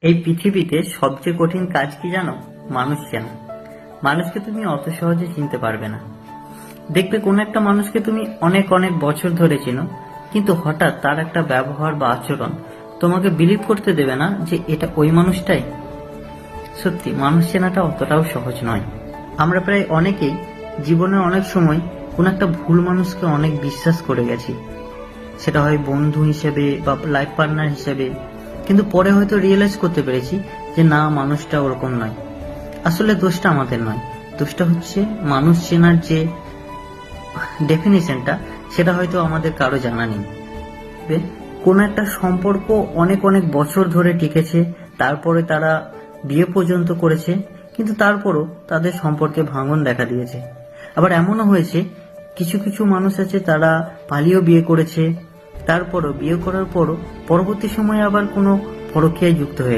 এই পৃথিবীতে সবচেয়ে কঠিন কাজ কি জানো? মানুষ চেনা। মানুষকে তুমি অত সহজে চিনতে পারবে না। দেখবে কোন একটা মানুষকে তুমি অনেক অনেক বছর ধরে চিনো, কিন্তু হঠাৎ তার একটা ব্যবহার বা আচরণ তোমাকে বিলিভ করতে দেবে না যে এটা ওই মানুষটাই। সত্যি মানুষ চেনাটা অতটাও সহজ নয়। আমরা প্রায় অনেকেই জীবনের অনেক সময় কোন একটা ভুল মানুষকে অনেক বিশ্বাস করে গেছি, সেটা হয় বন্ধু হিসেবে বা লাইফ পার্টনার হিসেবে, কিন্তু পরে হয়তো রিয়েলাইজ করতে পেরেছি যে না, মানুষটা ওরকম নয়। আসলে দোষটা আমাদের নয়, দোষটা হচ্ছে মানুষ চেনার যে ডেফিনেশনটা, সেটা হয়তো আমাদের কারো জানা নেই। কোন একটা সম্পর্ক অনেক অনেক বছর ধরে টিকেছে, তারপরে তারা বিয়ে পর্যন্ত করেছে, কিন্তু তারপরও তাদের সম্পর্কে ভাঙন দেখা দিয়েছে। আবার এমনও হয়েছে কিছু কিছু মানুষ আছে তারা পালিয়েও বিয়ে করেছে, তারপরও বিয়ে করার পরও পরবর্তী সময়ে আবার কোনো পরকীয়ায় যুক্ত হয়ে